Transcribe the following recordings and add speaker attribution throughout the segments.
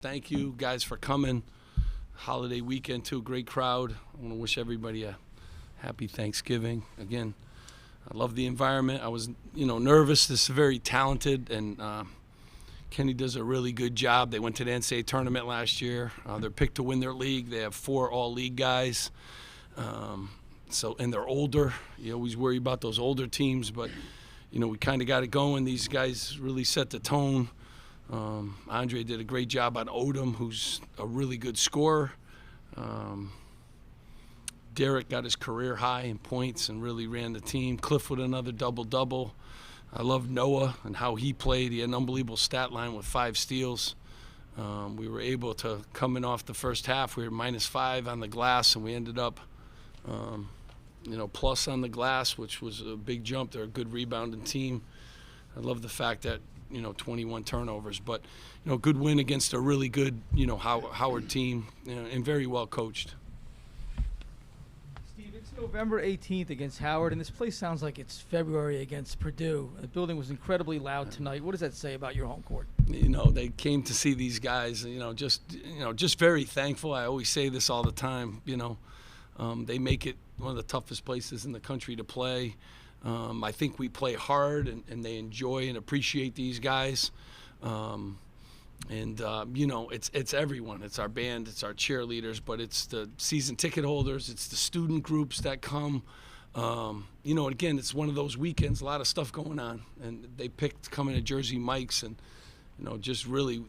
Speaker 1: Thank you guys for coming. Holiday weekend too, great crowd. I want to wish everybody a happy Thanksgiving. Again, I love the environment. I was, nervous. This is very talented, and Kenny does a really good job. They went to the NCAA tournament last year. They're picked to win their league. They have 4 all-league guys. And they're older. You always worry about those older teams, but we kind of got it going. These guys really set the tone. Andre did a great job on Odom, who's a really good scorer. Derek got his career high in points and really ran the team. Cliff with another double-double. I love Noah and how he played. He had an unbelievable stat line with 5 steals. We were able to, coming off the first half, we were -5 on the glass, and we ended up, plus on the glass, which was a big jump. They're a good rebounding team. I love the fact that 21 turnovers, but good win against a really good Howard team, and very well coached.
Speaker 2: Steve, it's November 18th against Howard, and this place sounds like it's February against Purdue. The building was incredibly loud tonight. What does that say about your home court?
Speaker 1: They came to see these guys. Just very thankful. I always say this all the time. They make it one of the toughest places in the country to play. I think we play hard, and they enjoy and appreciate these guys. It's everyone. It's our band, it's our cheerleaders, but it's the season ticket holders, it's the student groups that come. Again, it's one of those weekends, a lot of stuff going on, and they picked coming to Jersey Mike's, and just really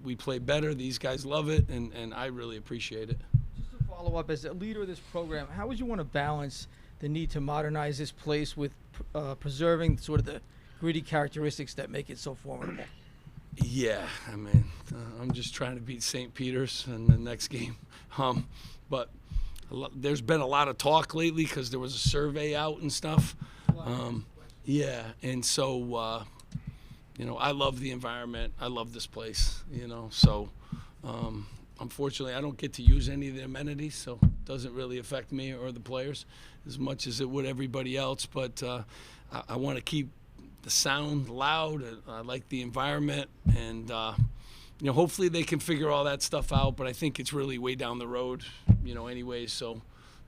Speaker 1: we play better. These guys love it, and I really appreciate it.
Speaker 2: Just to follow up, as a leader of this program, how would you want to balance the need to modernize this place with preserving sort of the gritty characteristics that make it so formidable?
Speaker 1: Yeah, I'm just trying to beat St. Peter's in the next game. But there's been a lot of talk lately because there was a survey out and stuff. And so, I love the environment. I love this place, So, unfortunately, I don't get to use any of the amenities, so it doesn't really affect me or the players as much as it would everybody else. But I want to keep the sound loud. I like the environment, and hopefully they can figure all that stuff out. But I think it's really way down the road, anyways. So,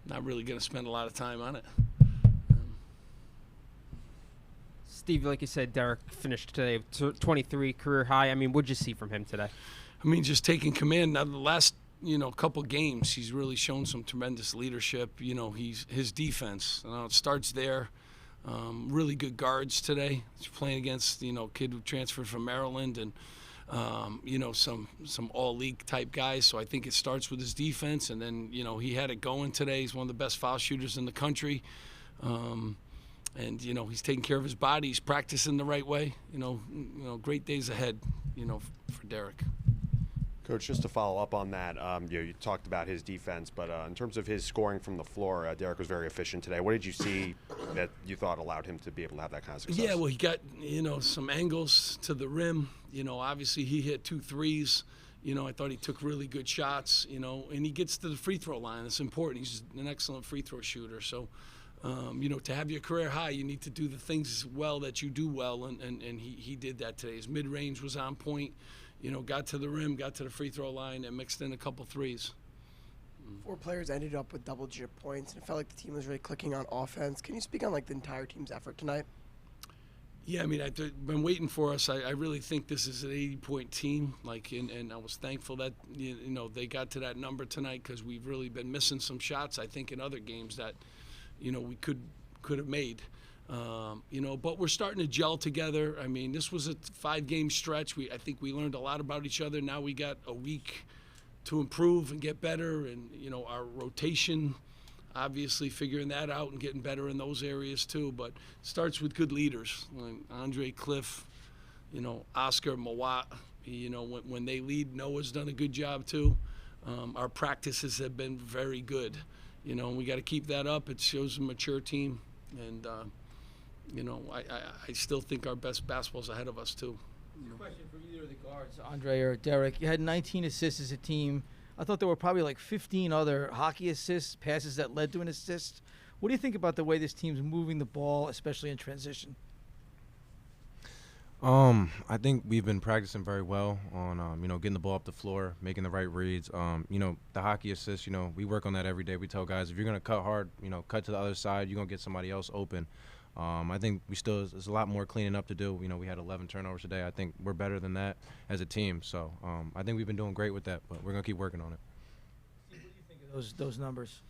Speaker 1: not really going to spend a lot of time on it.
Speaker 3: Steve, like you said, Derek finished today 23 career high. What'd you see from him today?
Speaker 1: Just taking command. Now, the last, couple games, he's really shown some tremendous leadership. His defense. It starts there. Really good guards today. He's playing against, kid who transferred from Maryland and, some all-league type guys. So I think it starts with his defense. And then, he had it going today. He's one of the best foul shooters in the country. He's taking care of his body. He's practicing the right way. Great days ahead, for Derek.
Speaker 4: Coach, just to follow up on that, you talked about his defense, but in terms of his scoring from the floor, Derek was very efficient today. What did you see that you thought allowed him to be able to have that kind of success?
Speaker 1: Yeah, well, he got, some angles to the rim. Obviously he hit 2 threes. I thought he took really good shots, and he gets to the free throw line. It's important. He's an excellent free throw shooter. So, to have your career high, you need to do the things well that you do well, and he did that today. His mid-range was on point. Got to the rim, got to the free throw line, and mixed in a couple threes.
Speaker 5: 4 players ended up with double-digit points, and it felt like the team was really clicking on offense. Can you speak on the entire team's effort tonight?
Speaker 1: Yeah, I've been waiting for us. I really think this is an 80-point team. And I was thankful that they got to that number tonight because we've really been missing some shots. I think in other games that we could have made. But we're starting to gel together. This was a 5-game stretch. I think we learned a lot about each other. Now we got a week to improve and get better. And, our rotation, obviously figuring that out and getting better in those areas too. But it starts with good leaders. Andre, Cliff, Oscar, Mawat. When they lead, Noah's done a good job too. Our practices have been very good. And we got to keep that up. It shows a mature team. And, I still think our best basketball's ahead of us, too.
Speaker 2: Question for either of the guards, Andre or Derek. You had 19 assists as a team. I thought there were probably 15 other hockey assists, passes that led to an assist. What do you think about the way this team's moving the ball, especially in transition?
Speaker 6: I think we've been practicing very well on, getting the ball up the floor, making the right reads. The hockey assist, we work on that every day. We tell guys, if you're going to cut hard, cut to the other side, you're going to get somebody else open. I think there's a lot more cleaning up to do. We had 11 turnovers today. I think we're better than that as a team. So I think we've been doing great with that, but we're going to keep working on it.
Speaker 2: Steve, what do you think of those numbers?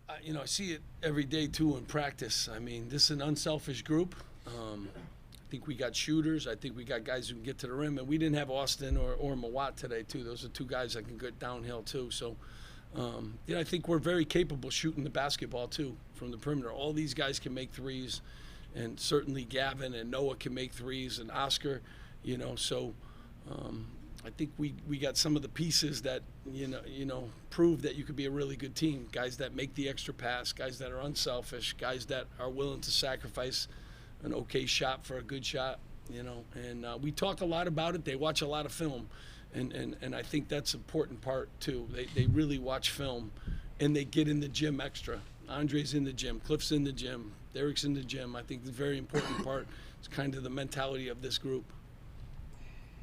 Speaker 1: I see it every day too in practice. I mean, this is an unselfish group. I think we got shooters. I think we got guys who can get to the rim, and we didn't have Austin or Mawat today too. Those are two guys that can get downhill too. So, I think we're very capable shooting the basketball too from the perimeter. All these guys can make threes, and certainly Gavin and Noah can make threes, and Oscar. So. I think we got some of the pieces that prove that you could be a really good team. Guys that make the extra pass, guys that are unselfish, guys that are willing to sacrifice an okay shot for a good shot. And we talk a lot about it. They watch a lot of film, and I think that's an important part too. They really watch film, and they get in the gym extra. Andre's in the gym, Cliff's in the gym, Derek's in the gym. I think the very important part is kind of the mentality of this group.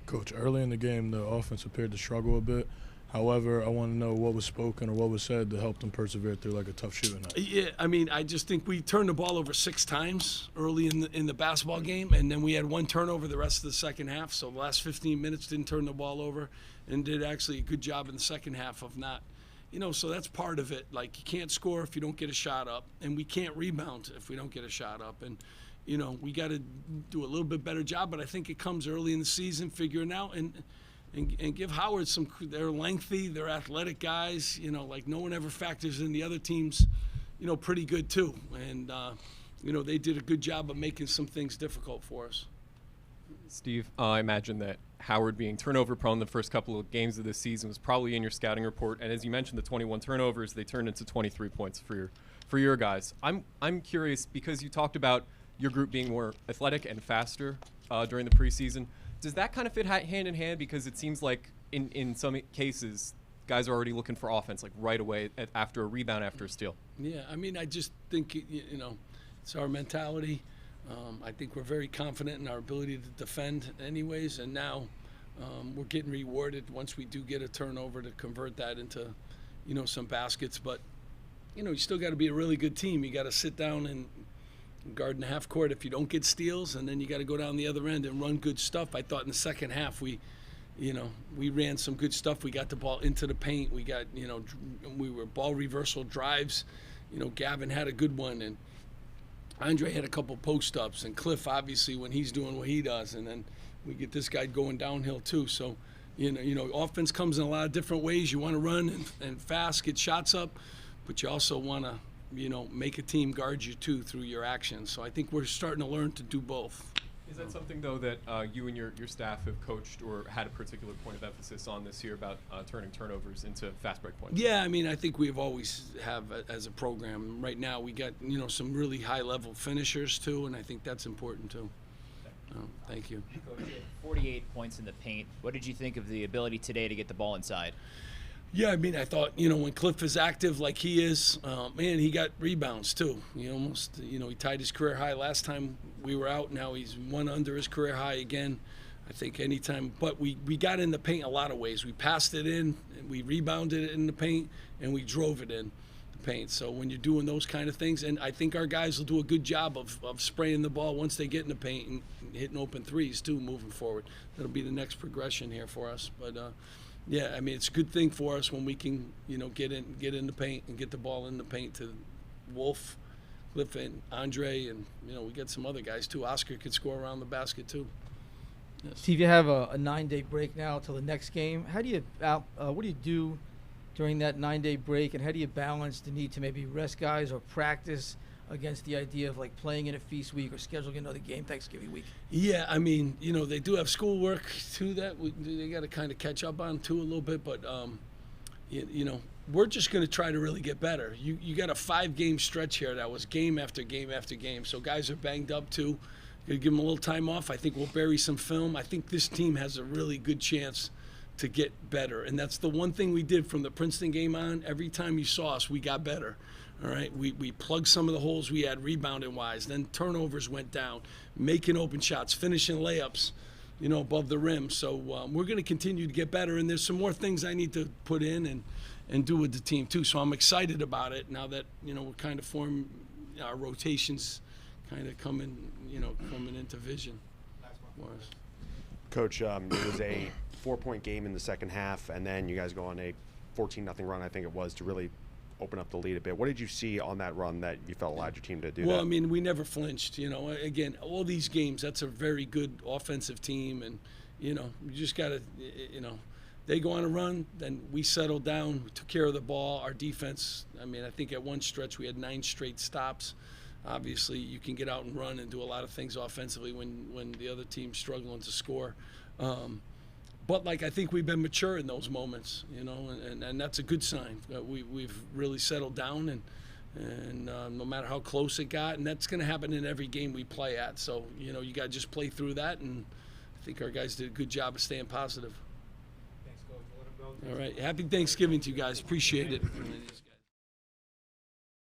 Speaker 7: Coach, early in the game, the offense appeared to struggle a bit. However, I want to know what was spoken or what was said to help them persevere through like a tough shooting night.
Speaker 1: Yeah, I mean, I just think we turned the ball over 6 times early in the basketball game, and then we had 1 turnover the rest of the second half. So the last 15 minutes didn't turn the ball over, and did actually a good job in the second half of not. So that's part of it. Like, you can't score if you don't get a shot up, and we can't rebound if we don't get a shot up. And we got to do a little bit better job, but I think it comes early in the season, figuring out and give Howard some. They're lengthy, they're athletic guys. Like no one ever factors in the other teams. Pretty good too, and they did a good job of making some things difficult for us.
Speaker 8: Steve, I imagine that Howard being turnover prone the first couple of games of this season was probably in your scouting report, and as you mentioned, the 21 turnovers they turned into 23 points for your guys. I'm curious because you talked about your group being more athletic and faster during the preseason. Does that kind of fit hand in hand? Because it seems like in some cases, guys are already looking for offense like right away after a rebound, after a steal.
Speaker 1: Yeah, I mean, I just think, it's our mentality. I think we're very confident in our ability to defend anyways, and now we're getting rewarded once we do get a turnover to convert that into, some baskets. But, you still got to be a really good team. You got to sit down and guard in the half court if you don't get steals, and then you got to go down the other end and run good stuff. I thought in the second half we ran some good stuff. We got the ball into the paint. We got, we were ball reversal drives. Gavin had a good one, and Andre had a couple post-ups, and Cliff, obviously, when he's doing what he does, and then we get this guy going downhill too. So, offense comes in a lot of different ways. You want to run and fast, get shots up, but you also want to make a team guard you too through your actions. So I think we're starting to learn to do both.
Speaker 8: Is that something though that you and your staff have coached or had a particular point of emphasis on this year about turning turnovers into fast break points?
Speaker 1: Yeah, I mean, I think we've always have as a program. Right now we got some really high level finishers too, and I think that's important too. Thank you.
Speaker 9: Coach, 48 points in the paint. What did you think of the ability today to get the ball inside?
Speaker 1: Yeah, I mean, I thought, when Cliff is active like he is, man, he got rebounds too. He almost, he tied his career high last time we were out. Now he's 1 under his career high again. I think anytime, but we got in the paint a lot of ways. We passed it in, and we rebounded it in the paint, and we drove it in the paint. So when you're doing those kind of things, and I think our guys will do a good job of spraying the ball once they get in the paint and hitting open threes too, moving forward. That'll be the next progression here for us. But yeah, I mean, it's a good thing for us when we can, get in the paint and get the ball in the paint to Wolf, Cliff, and Andre, and we got some other guys too. Oscar could score around the basket too. Yes.
Speaker 2: Steve, you have a 9-day break now till the next game. How do you what do you do during that 9-day break, and how do you balance the need to maybe rest guys or practice against the idea of like playing in a feast week or scheduling another game Thanksgiving week?
Speaker 1: Yeah, I mean, they do have schoolwork too that they got to kind of catch up on too a little bit, but we're just going to try to really get better. You got a 5-game stretch here that was game after game after game, so guys are banged up too. You give them a little time off. I think we'll bury some film. I think this team has a really good chance to get better, and that's the one thing we did from the Princeton game on. Every time you saw us, we got better. All right, we plugged some of the holes we had rebounding wise. Then turnovers went down, making open shots, finishing layups, above the rim. So we're going to continue to get better. And there's some more things I need to put in and do with the team too. So I'm excited about it now that we're kind of forming our rotations, kind of coming into vision for us.
Speaker 4: Coach, it was a 4-point game in the second half, and then you guys go on a 14-0 run, I think it was, to really open up the lead a bit. What did you see on that run that you felt allowed your team to do that?
Speaker 1: Well, I mean, we never flinched. Again, all these games, that's a very good offensive team, and you just got to, they go on a run, then we settled down, we took care of the ball. Our defense, I mean, I think at one stretch we had 9 straight stops. Obviously, you can get out and run and do a lot of things offensively when the other team's struggling to score. But I think we've been mature in those moments, and that's a good sign. We've really settled down, and no matter how close it got, and that's going to happen in every game we play at. So you got to just play through that, and I think our guys did a good job of staying positive.
Speaker 2: Thanks, Coach. We'll let 'em go.
Speaker 1: All right, happy Thanksgiving to you guys. Appreciate it.